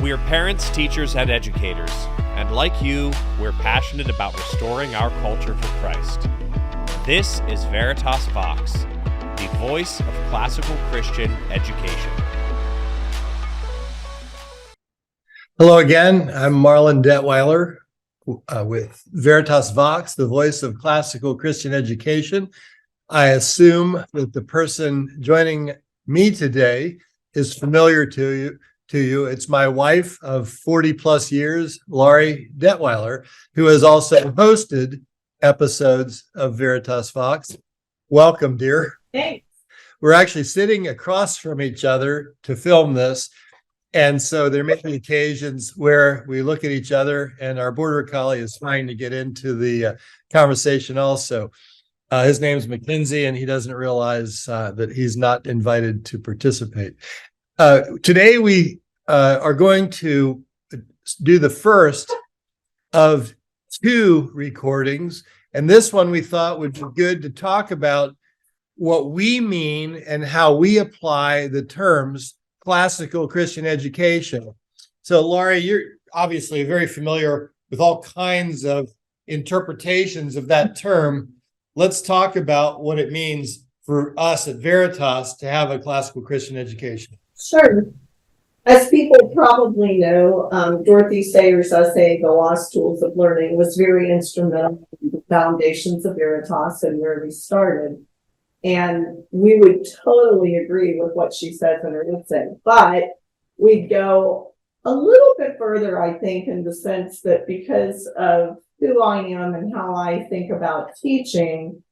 We're parents, teachers, and educators, and like you, we're passionate about restoring our culture for Christ. This is Veritas Vox, the voice of classical Christian education. Hello again, I'm Marlon Detweiler with Veritas Vox, the voice of classical Christian education. I assume that the person joining me today is familiar to you. It's my wife of 40 plus years, Laurie Detweiler, who has also hosted episodes of Veritas Vox. Welcome, dear. Thanks. We're actually sitting across from each other to film this. And so there may be occasions where we look at each other and our border collie is trying to get into the conversation also. His name's Mackenzie, and he doesn't realize that he's not invited to participate. Today we are going to do the first of two recordings. And this one we thought would be good to talk about what we mean and how we apply the terms classical Christian education. So, Laurie, you're obviously very familiar with all kinds of interpretations of that term. Let's talk about what it means for us at Veritas to have a classical Christian education. Sure. As people probably know, Dorothy Sayers' essay, The Lost Tools of Learning, was very instrumental in the foundations of Veritas and where we started. And we would totally agree with what she says in her essay, but we'd go a little bit further, I think, in the sense that because of who I am and how I think about teaching,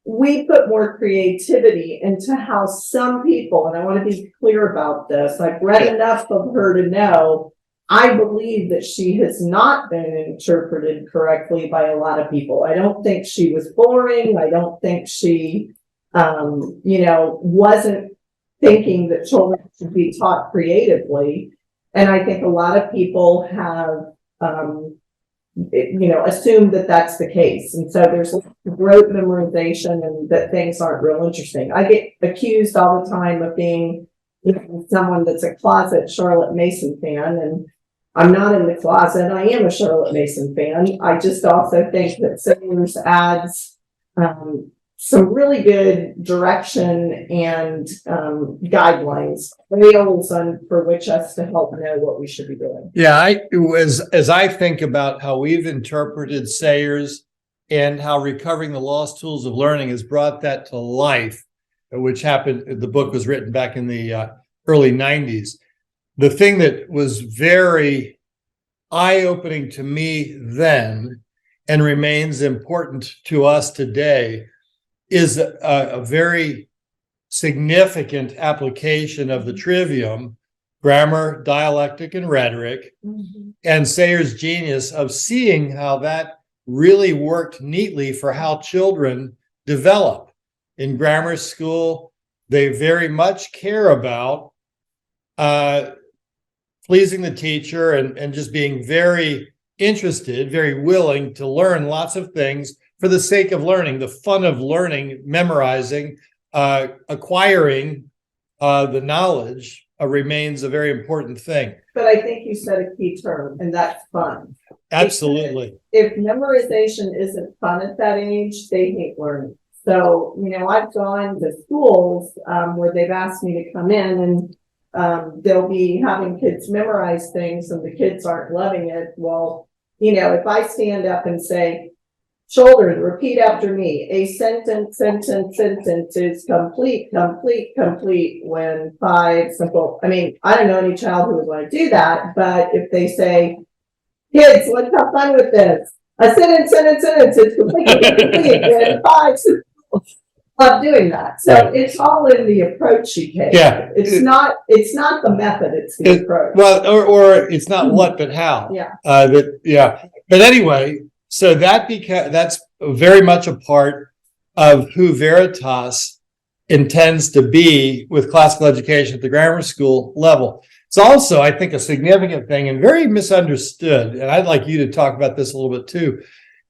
we put more creativity into how some people, and I want to be clear about this, I've read enough of her to know, I believe that she has not been interpreted correctly by a lot of people. I don't think she was boring. I don't think she, wasn't thinking that children should be taught creatively. And I think a lot of people have, assumed that that's the case. And so there's rote memorization and that things aren't real interesting. I get accused all the time of being someone that's a closet Charlotte Mason fan, and I'm not in the closet. I am a Charlotte Mason fan. I just also think that Sayers adds some really good direction and guidelines, rails for which us to help know what we should be doing. Yeah, as I think about how we've interpreted Sayers and how Recovering the Lost Tools of Learning has brought that to life, which happened, the book was written back in the early 90s. The thing that was very eye-opening to me then and remains important to us today is a very significant application of the trivium, grammar, dialectic, and rhetoric, and Sayers' genius of seeing how that really worked neatly for how children develop. In grammar school, they very much care about pleasing the teacher and just being very interested, very willing to learn lots of things for the sake of learning, the fun of learning, memorizing, acquiring the knowledge remains a very important thing. But I think you said a key term, and that's fun. Absolutely. If memorization isn't fun at that age, they hate learning. So, I've gone to schools where they've asked me to come in and they'll be having kids memorize things and the kids aren't loving it. Well, if I stand up and say, children, repeat after me, a sentence is complete when five simple. I don't know any child who would want to do that, but if they say, kids, let's have fun with this. A sentence is complete when five simple. Love doing that. So it's all in the approach you take. Yeah. It's not the method, it's the approach. Well, or it's not what, but how. Yeah. But anyway, so that's very much a part of who Veritas intends to be with classical education at the grammar school level. It's also, I think, a significant thing and very misunderstood. And I'd like you to talk about this a little bit too,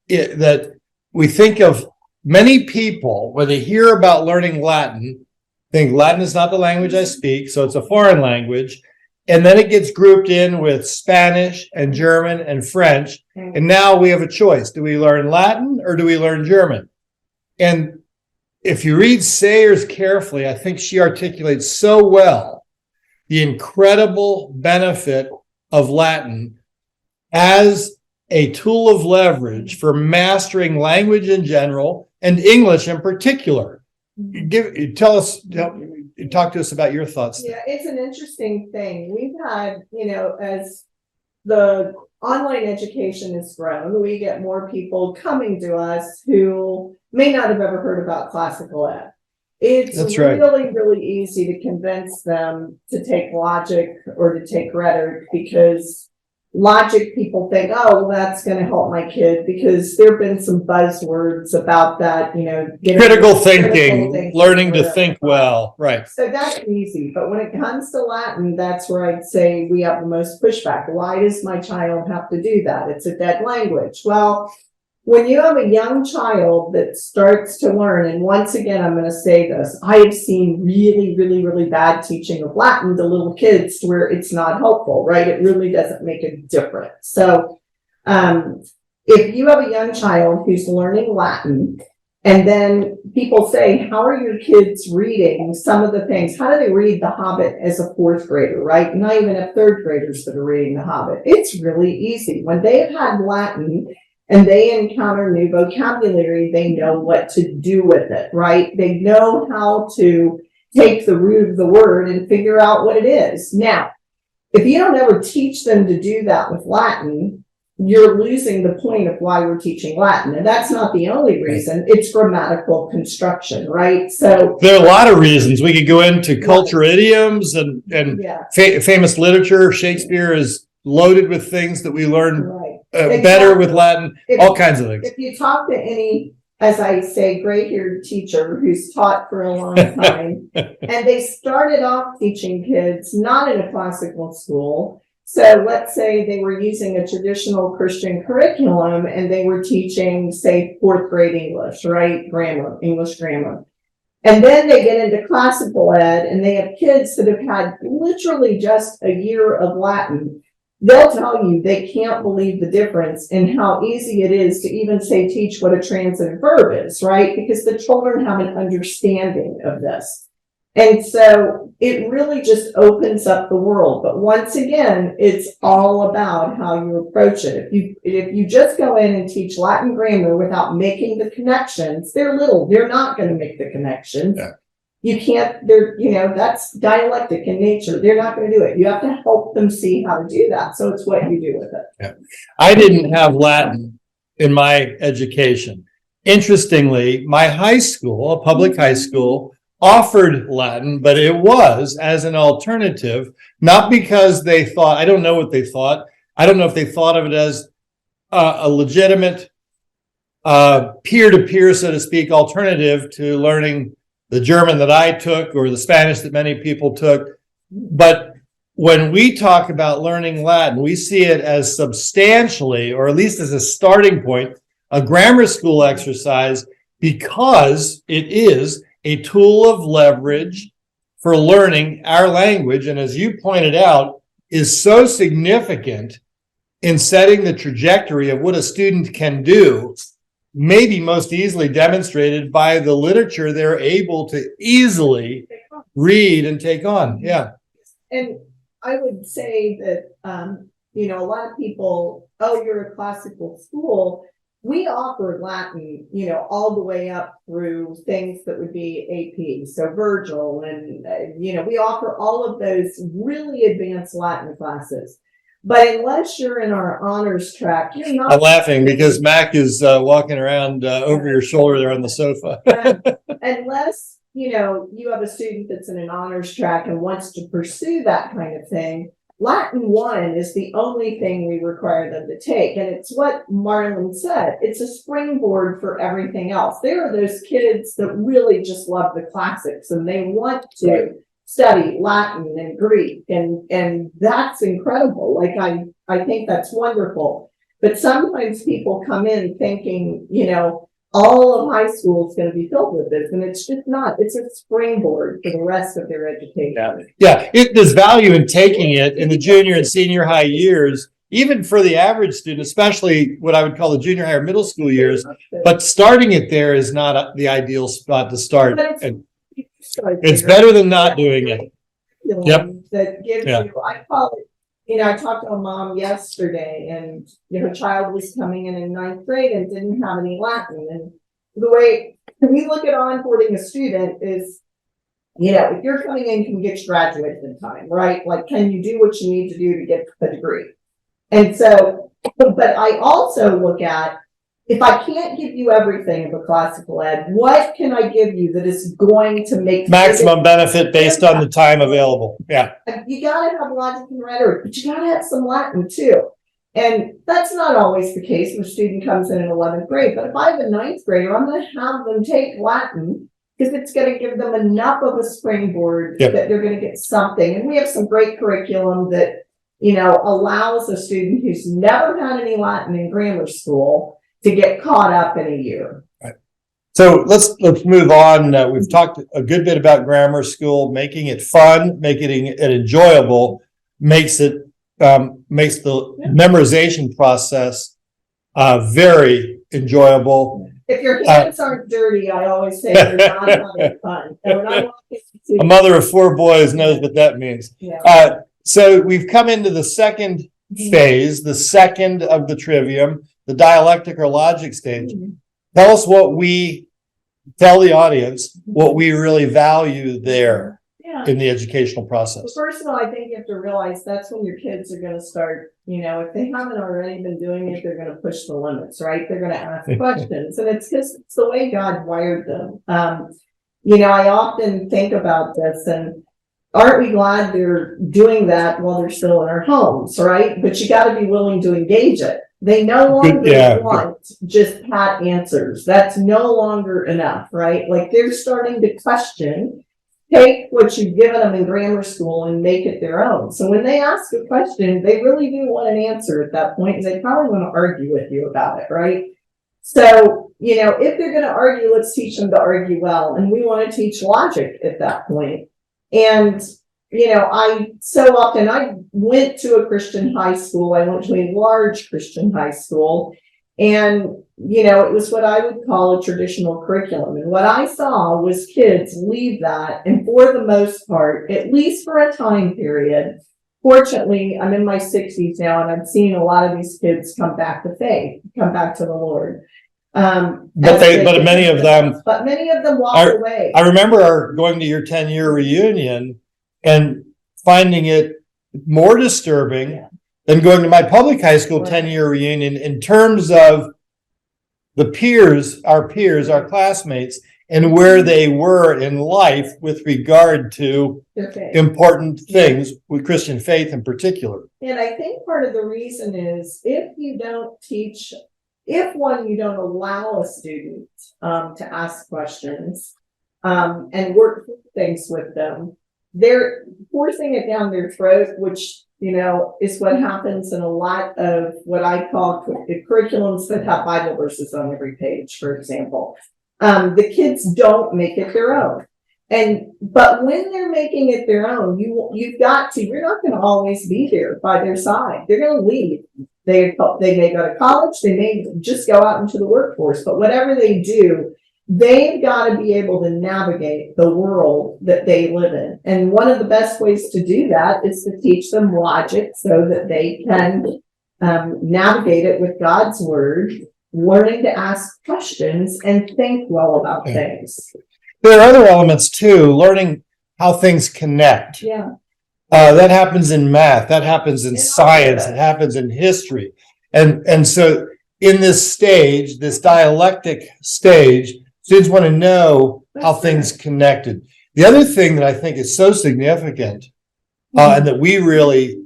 that we think of many people, when they hear about learning Latin, think Latin is not the language I speak, so it's a foreign language. and then it gets grouped in with Spanish and German and French. And now we have a choice. Do we learn Latin or do we learn German? And if you read Sayers carefully, I think she articulates so well the incredible benefit of Latin as a tool of leverage for mastering language in general and English in particular. Talk to us about your thoughts. Yeah, it's an interesting thing. We've had, as the online education has grown, we get more people coming to us who may not have ever heard about classical ed. It's really, really easy to convince them to take logic or to take rhetoric, because logic, people think, oh, well, that's going to help my kid, because there have been some buzzwords about that, critical thinking, learning to think well, right? So that's easy. But when it comes to Latin, that's where I'd say we have the most pushback. Why does my child have to do that? It's a dead language. Well, when you have a young child that starts to learn, and once again, I'm going to say this, I have seen really, really, really bad teaching of Latin to little kids to where it's not helpful, right? It really doesn't make a difference. So if you have a young child who's learning Latin, and then people say, how are your kids reading some of the things? How do they read The Hobbit as a fourth grader, right? And I even have third graders that are reading The Hobbit. It's really easy. When they have had Latin and they encounter new vocabulary, they know what to do with it, right? They know how to take the root of the word and figure out what it is. Now, if you don't ever teach them to do that with Latin, you're losing the point of why we're teaching Latin. And that's not the only reason. It's grammatical construction, right? So there are a lot of reasons. We could go into culture idioms and famous literature. Shakespeare is loaded with things that we learn better with Latin, all kinds of things. If you talk to any, as I say, gray-haired teacher who's taught for a long time, and they started off teaching kids not in a classical school. So let's say they were using a traditional Christian curriculum and they were teaching, say, fourth grade English, right? Grammar, English grammar. And then they get into classical ed and they have kids that have had literally just a year of Latin. They'll tell you they can't believe the difference in how easy it is to even say teach what a transitive verb is, right? Because the children have an understanding of this. And so it really just opens up the world. But once again, it's all about how you approach it. If you just go in and teach Latin grammar without making the connections, they're not going to make the connections. Yeah. You can't, that's dialectic in nature. They're not going to do it. You have to help them see how to do that. So it's what you do with it. Yeah. I didn't have Latin in my education. Interestingly, my high school, a public high school, offered Latin, but it was as an alternative, not because they thought, I don't know what they thought. I don't know if they thought of it as a legitimate peer-to-peer, so to speak, alternative to learning the German that I took or the Spanish that many people took. But when we talk about learning Latin, we see it as substantially, or at least as a starting point, a grammar school exercise, because it is a tool of leverage for learning our language. And as you pointed out, is so significant in setting the trajectory of what a student can do, maybe most easily demonstrated by the literature they're able to easily read and take on. Yeah. And I would say that, a lot of people, oh, you're a classical school. We offer Latin, all the way up through things that would be AP. So Virgil and, we offer all of those really advanced Latin classes. But unless you're in our honors track, you're not. I'm laughing because Mac is walking around over your shoulder there on the sofa. Unless, you have a student that's in an honors track and wants to pursue that kind of thing, Latin 1 is the only thing we require them to take. And it's what Marlon said. It's a springboard for everything else. There are those kids that really just love the classics and they want to study Latin and Greek. And that's incredible. Like, I think that's wonderful. But sometimes people come in thinking, all of high school is going to be filled with this, and it's just not. It's a springboard for the rest of their education. Yeah, there's value in taking it in the junior and senior high years, even for the average student, especially what I would call the junior high or middle school years. But starting it there is not the ideal spot to start. But And it's better than not doing it. Yep. That gives you, I call it, I talked to a mom yesterday, and her child was coming in ninth grade and didn't have any Latin. And the way we look at onboarding a student is, if you're coming in, can you get your graduated in time, right? Like, can you do what you need to do to get a degree? And so, but I also look at, if I can't give you everything of a classical ed, what can I give you that is going to make maximum benefit based on the time available? Yeah. You gotta have logic and rhetoric, but you gotta have some Latin too. And that's not always the case when a student comes in 11th grade, but if I have a ninth grader, I'm gonna have them take Latin because it's gonna give them enough of a springboard that they're gonna get something. And we have some great curriculum that, allows a student who's never had any Latin in grammar school to get caught up in a year. Right. So let's move on. We've talked a good bit about grammar school, making it fun, making it enjoyable, makes the memorization process very enjoyable. If your hands aren't dirty, I always say you're not having fun. So when I walk into a mother of 4 boys knows what that means. Yeah. So we've come into the second phase, the second of the trivium, the dialectic or logic stage. Tell us tell the audience what we really value there in the educational process. Well, first of all, I think you have to realize that's when your kids are going to start, if they haven't already been doing it, they're going to push the limits, right? They're going to ask questions, and it's the way God wired them. I often think about this, and aren't we glad they're doing that while they're still in our homes, right? But you got to be willing to engage it. They no longer want just pat answers. That's no longer enough, right? Like, they're starting to question, take what you've given them in grammar school and make it their own. So when they ask a question, they really do want an answer at that point, and they probably want to argue with you about it, right? So, if they're going to argue, let's teach them to argue well. And we want to teach logic at that point. And I went to a Christian high school. I went to a large Christian high school, and, it was what I would call a traditional curriculum. And what I saw was kids leave that, and for the most part, at least for a time period, fortunately, I'm in my 60s now, and I'm seeing a lot of these kids come back to faith, come back to the Lord. But many of them walk away. I remember going to your 10-year reunion and finding it more disturbing than going to my public high school 10-year reunion in terms of our classmates, and where they were in life with regard to important things with Christian faith in particular. And I think part of the reason is if you don't allow a student to ask questions and work through things with them, they're forcing it down their throat, which is what happens in a lot of what I call curriculums that have Bible verses on every page, for example. The kids don't make it their own. But when they're making it their own, you're not going to always be there by their side. They're going to leave. They may go to college, they may just go out into the workforce, but whatever they do, they've got to be able to navigate the world that they live in. And one of the best ways to do that is to teach them logic so that they can navigate it with God's word, learning to ask questions and think well about things. There are other elements too, learning how things connect. Yeah. That happens in math, that happens in science, it happens in history. And so in this stage, this dialectic stage, students want to know how things connected. The other thing that I think is so significant and that we really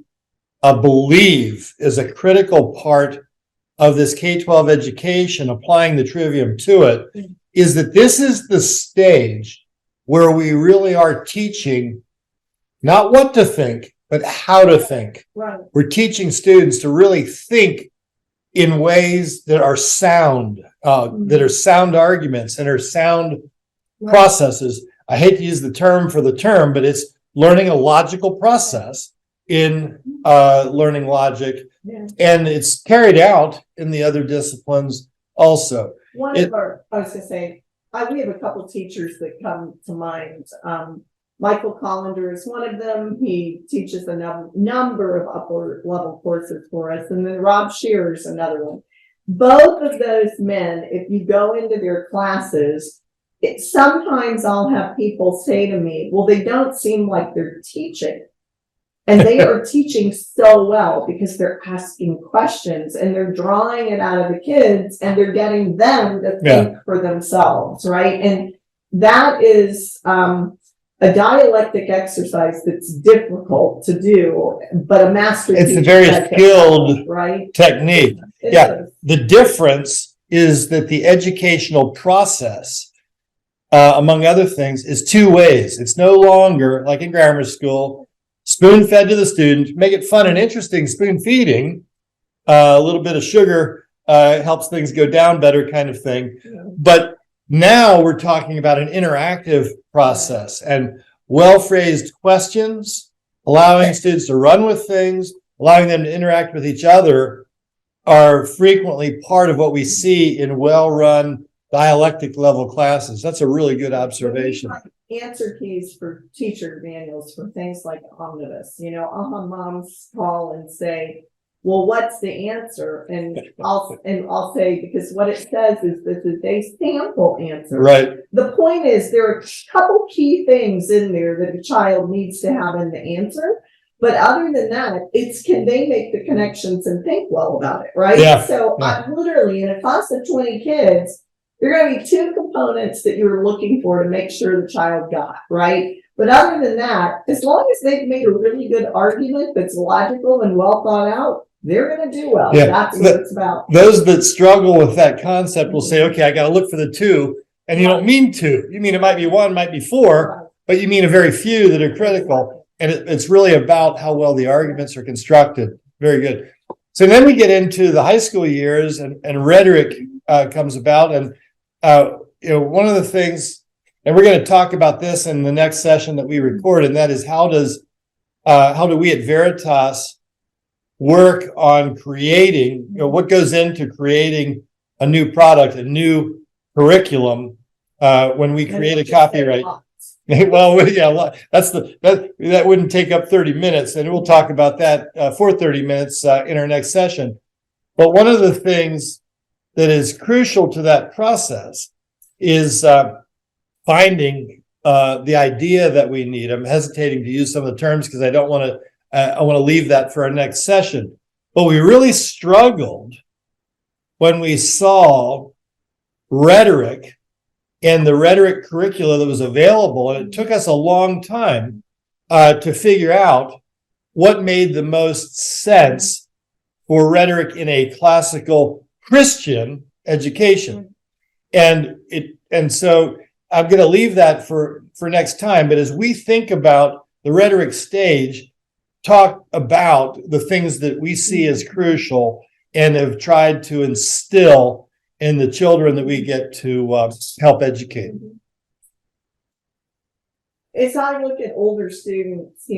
believe is a critical part of this K-12 education, applying the trivium to it, is that this is the stage where we really are teaching not what to think, but how to think. Right. We're teaching students to really think in ways that are sound, arguments and are sound processes. I hate to use the term for the term, but it's learning a logical process in learning logic, and it's carried out in the other disciplines also. I was gonna say, we have a couple teachers that come to mind. Michael Collender is one of them. He teaches a number of upper level courses for us. And then Rob Shearer is another one. Both of those men, if you go into their classes, sometimes I'll have people say to me, well, they don't seem like they're teaching. And they are teaching so well because they're asking questions and they're drawing it out of the kids and they're getting them to think for themselves, right? And that is a dialectic exercise that's difficult to do, but a master. It's a very skilled technique. The difference is that the educational process, among other things, is two ways. It's no longer like in grammar school, spoon fed to the student, make it fun and interesting, spoon feeding, a little bit of sugar helps things go down better kind of thing. But now we're talking about an interactive process and well-phrased questions, allowing students to run with things, allowing them to interact with each other are frequently part of what we see in well-run dialectic level classes. That's a really good observation. Answer keys for teacher manuals for things like Omnibus. Moms call and say, well, what's the answer? And I'll say, because what it says is this is a sample answer. Right. The point is there are a couple key things in there that a child needs to have in the answer. But other than that, can they make the connections and think well about it, right? Yeah. So literally in a class of 20 kids, there are going to be two components that you're looking for to make sure the child got, right? But other than that, as long as they've made a really good argument that's logical and well thought out, they're going to do well. Yeah. That's what it's about. Those that struggle with that concept will say, okay, I got to look for the two. And you don't mean two. You mean it might be one, might be four, but you mean a very few that are critical. And it's really about how well the arguments are constructed. Very good. So then we get into the high school years and rhetoric comes about. And, one of the things, and we're going to talk about this in the next session that we record, and that is how do we at Veritas work on creating, what goes into creating a new product, a new curriculum, when we create a copyright. Well, that wouldn't take up 30 minutes, and we'll talk about that for 30 minutes in our next session. But one of the things that is crucial to that process is finding the idea that we need. I'm hesitating to use some of the terms because I don't want to. I want to leave that for our next session. But we really struggled when we saw rhetoric and the rhetoric curricula that was available, and it took us a long time to figure out what made the most sense for rhetoric in a classical Christian education. And so I'm going to leave that for next time. But as we think about the rhetoric stage, talk about the things that we see as crucial and have tried to instill in the children that we get to help educate. As I look at older students,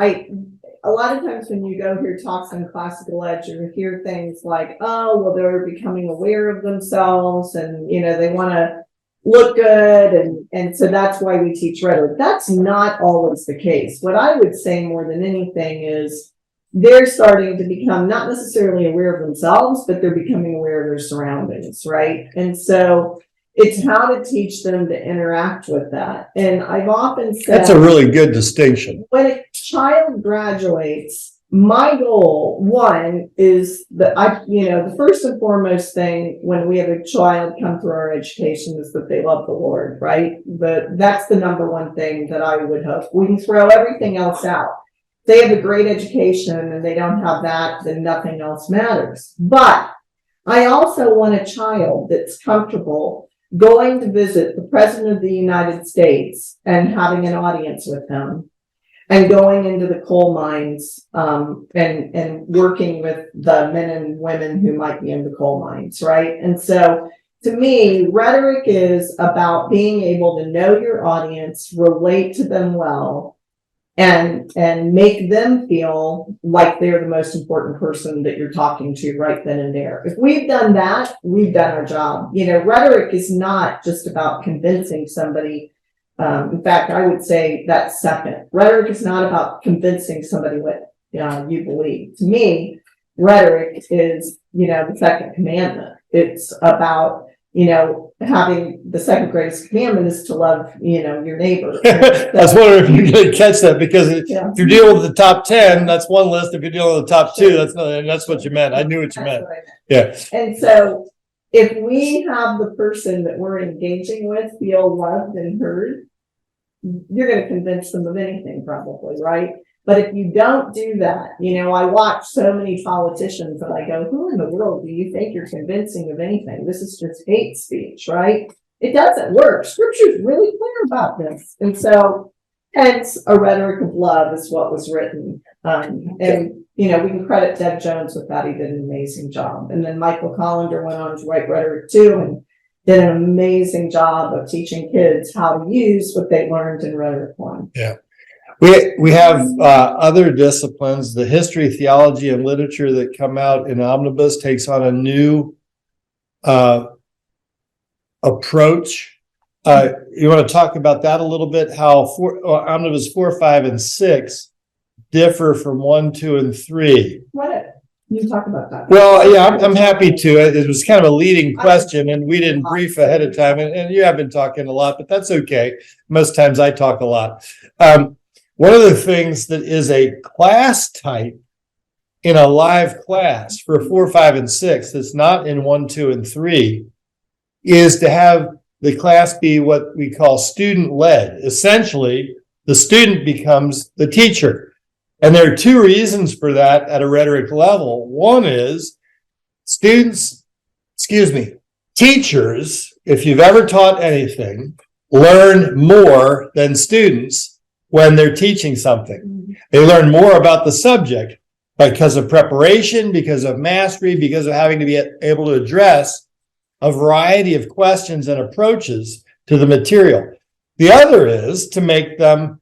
a lot of times when you go hear talks on classical ed, you hear things like, oh, well, they're becoming aware of themselves and, they want to look good. And so that's why we teach rhetoric. That's not always the case. What I would say more than anything is they're starting to become not necessarily aware of themselves, but they're becoming aware of their surroundings, right? And so it's how to teach them to interact with that. And I've often said that's a really good distinction. When a child graduates, my goal, one, is that the first and foremost thing when we have a child come through our education is that they love the Lord, right? But that's the number one thing that I would hope. We can throw everything else out. If they have a great education and they don't have that, then nothing else matters. But I also want a child that's comfortable going to visit the President of the United States and having an audience with him. and going into the coal mines, and working with the men and women who might be in the coal mines, right? And so to me, rhetoric is about being able to know your audience, relate to them well, and make them feel like they're the most important person that you're talking to right then and there. If we've done that, we've done our job. You know, rhetoric is not just about convincing somebody. In fact, I would say that's second. Rhetoric is not about convincing somebody what you believe. To me, rhetoric is, the second commandment. It's about, having the second greatest commandment is to love, your neighbor. I was wondering if you could catch that, because if Yeah. you're dealing with the top 10, that's one list. If you're dealing with the top two, that's not, and that's what you meant. I knew what you meant. Yeah. And so if we have the person that we're engaging with feel loved and heard, you're going to convince them of anything probably, right? But if you don't do that, I watch so many politicians and I go, who in the world do you think you're convincing of anything? This is just hate speech, right? It doesn't work. Scripture's really clear about this. And so, hence, a rhetoric of love is what was written. And, we can credit Deb Jones with that. He did an amazing job. And then Michael Collender went on to write rhetoric too, and did an amazing job of teaching kids how to use what they learned in rhetoric 1. Yeah. We have other disciplines. The history, theology, and literature that come out in Omnibus takes on a new approach. You want to talk about that a little bit? How Omnibus 4, 5, and 6 differ from 1, 2, and 3. What? You talk about that. Well, yeah, I'm happy to. It was kind of a leading question, and we didn't brief ahead of time. And you have been talking a lot, but that's okay. Most times I talk a lot. One of the things that is a class type in a live class for 4, 5, and 6 that's not in 1, 2, and 3 is to have the class be what we call student-led. Essentially, the student becomes the teacher. And there are two reasons for that at a rhetoric level. One is teachers, if you've ever taught anything, learn more than students when they're teaching something. They learn more about the subject because of preparation, because of mastery, because of having to be able to address a variety of questions and approaches to the material. The other is to make them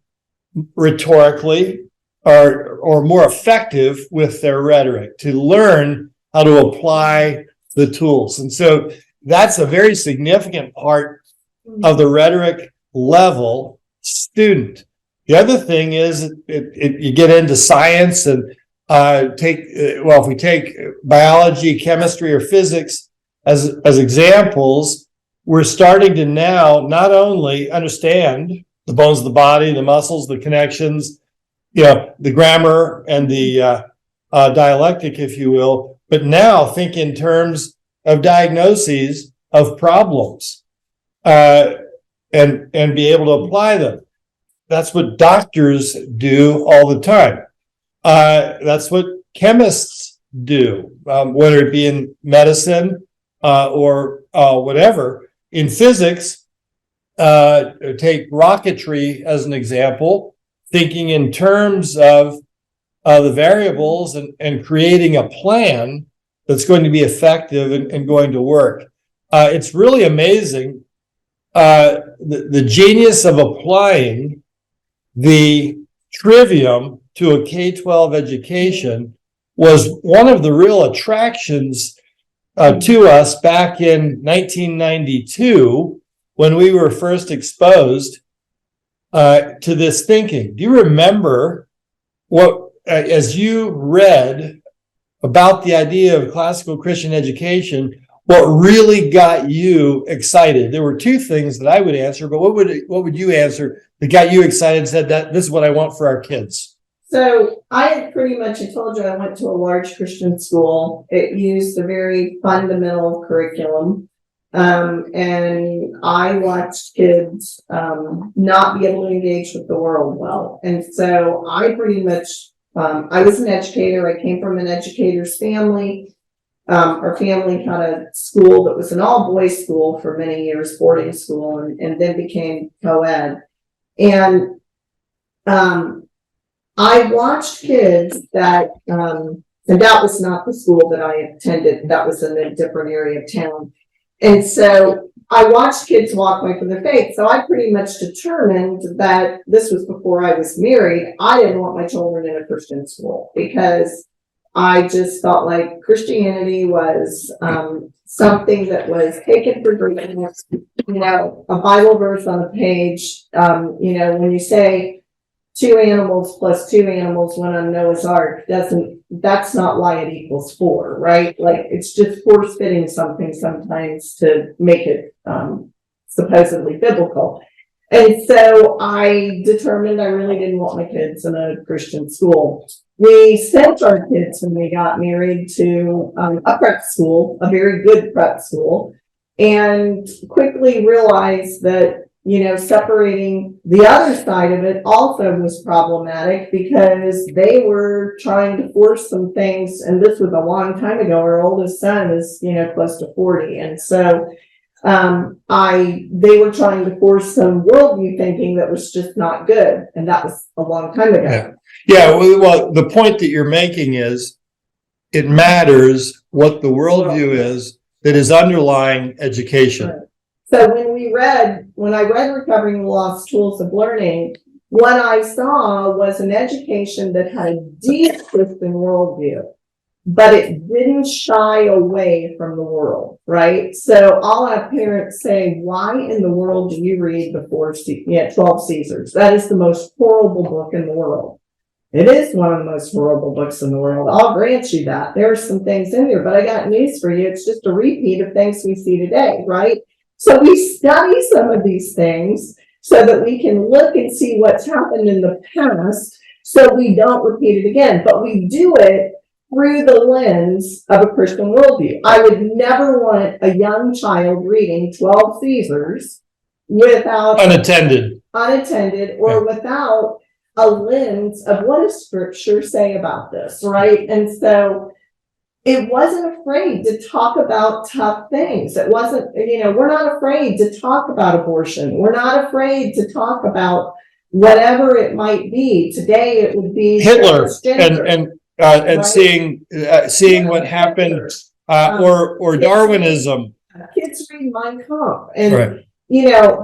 rhetorically or more effective with their rhetoric, to learn how to apply the tools. And so that's a very significant part of the rhetoric level student. The other thing is you get into science and if we take biology, chemistry, or physics as examples, we're starting to now not only understand the bones of the body, the muscles, the connections, the grammar and the dialectic, if you will, but now think in terms of diagnoses of problems and be able to apply them. That's what doctors do all the time. That's what chemists do, whether it be in medicine or whatever. In physics, take rocketry as an example, thinking in terms of the variables and creating a plan that's going to be effective and going to work. It's really amazing the genius of applying the trivium to a K-12 education was one of the real attractions to us back in 1992 when we were first exposed to this thinking. Do you remember what, as you read about the idea of classical Christian education, what really got you excited? There were two things that I would answer, but what would you answer that got you excited and said that this is what I want for our kids? So I told you I went to a large Christian school. It used a very fundamental curriculum. And I watched kids not be able to engage with the world well. And so I pretty much, I was an educator. I came from an educator's family. Our family had a school that was an all-boys school for many years, boarding school, and then became co-ed. And I watched kids that, and that was not the school that I attended. That was in a different area of town. And so I watched kids walk away from their faith. So I pretty much determined that this was before I was married. I didn't want my children in a Christian school because I just felt like Christianity was something that was taken for granted. A Bible verse on a page, when you say 2 animals plus 2 animals went on Noah's Ark, that's not why it equals 4, right? Like, it's just force fitting something sometimes to make it supposedly biblical. And so I determined I really didn't want my kids in a Christian school. We sent our kids when we got married to a prep school, a very good prep school, and quickly realized that, separating the other side of it also was problematic because they were trying to force some things. And this was a long time ago. Our oldest son is, close to 40. And so they were trying to force some worldview thinking that was just not good. And that was a long time ago. Yeah. Well, the point that you're making is it matters what the worldview is that is underlying education. Right. So when I read Recovering the Lost Tools of Learning, what I saw was an education that had a deep Christian worldview, but it didn't shy away from the world, right? So I'll have parents say, why in the world do you read the 12 Caesars? That is the most horrible book in the world. It is one of the most horrible books in the world. I'll grant you that. There are some things in there, but I got news for you. It's just a repeat of things we see today, right? So we study some of these things so that we can look and see what's happened in the past so we don't repeat it again. But we do it through the lens of a Christian worldview. I would never want a young child reading 12 Caesars without unattended or without a lens of what does Scripture say about this, right? And so it wasn't afraid to talk about tough things. It wasn't, we're not afraid to talk about abortion. We're not afraid to talk about whatever it might be. Today it would be Hitler and right? seeing what happened, or Darwinism. Kids read Mein Kampf, and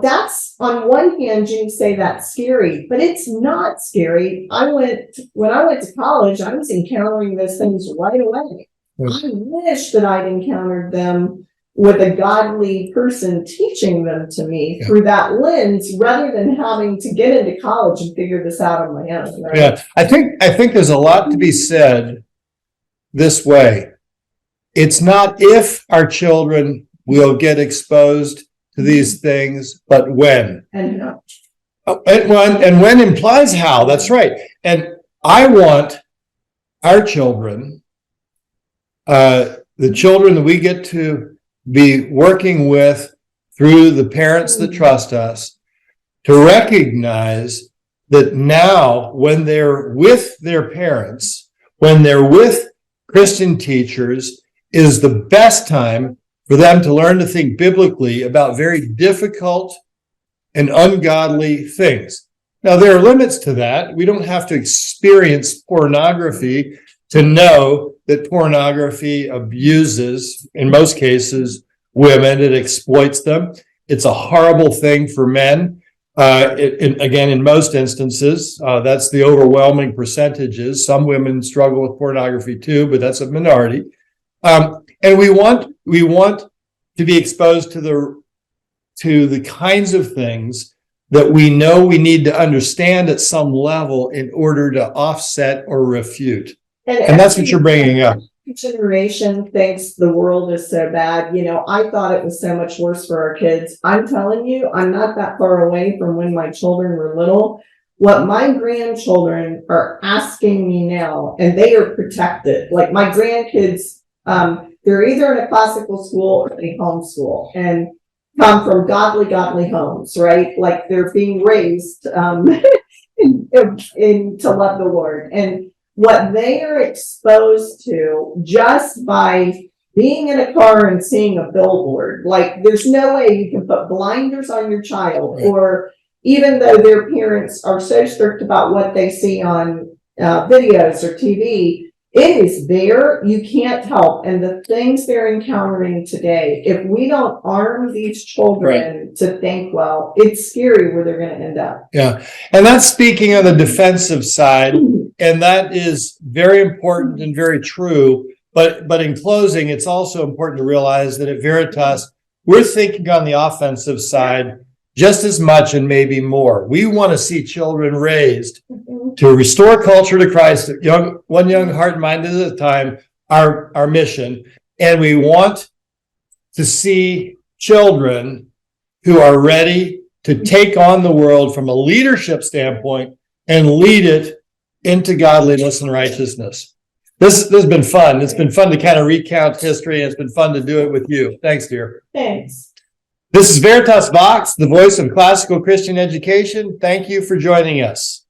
that's on one hand you can say that's scary, but it's not scary. When I went to college, I was encountering those things right away. I wish that I'd encountered them with a godly person teaching them to me through that lens, rather than having to get into college and figure this out on my own. Right? Yeah, I think there's a lot to be said this way. It's not if our children will get exposed to these things, but when. And how. And when implies how. That's right. And I want our children, the children that we get to be working with through the parents that trust us, to recognize that now when they're with their parents, when they're with Christian teachers, is the best time for them to learn to think biblically about very difficult and ungodly things. Now, there are limits to that. We don't have to experience pornography to know that pornography abuses, in most cases, women. It exploits them. It's a horrible thing for men. Again, in most instances, that's the overwhelming percentages. Some women struggle with pornography too, but that's a minority. And we want to be exposed to the kinds of things that we know we need to understand at some level in order to offset or refute. And that's what you're bringing up. Generation thinks the world is so bad. I thought it was so much worse for our kids. I'm telling you, I'm not that far away from when my children were little. What my grandchildren are asking me now, and they are protected. Like my grandkids, they're either in a classical school or they homeschool and come from godly homes, right? Like they're being raised to love the Lord. And what they are exposed to just by being in a car and seeing a billboard, like there's no way you can put blinders on your child, or even though their parents are so strict about what they see on videos or TV. It is there. You can't help. And the things they're encountering today, if we don't arm these children to think well, it's scary where they're going to end up. Yeah. And that's speaking on the defensive side. And that is very important and very true. But in closing, it's also important to realize that at Veritas, we're thinking on the offensive side just as much and maybe more. We want to see children raised to restore culture to Christ, one young heart and mind at a time, our mission. And we want to see children who are ready to take on the world from a leadership standpoint and lead it into godliness and righteousness. This has been fun. It's been fun to kind of recount history, and it's been fun to do it with you. Thanks, dear. Thanks. This is Veritas Vox, the voice of classical Christian education. Thank you for joining us.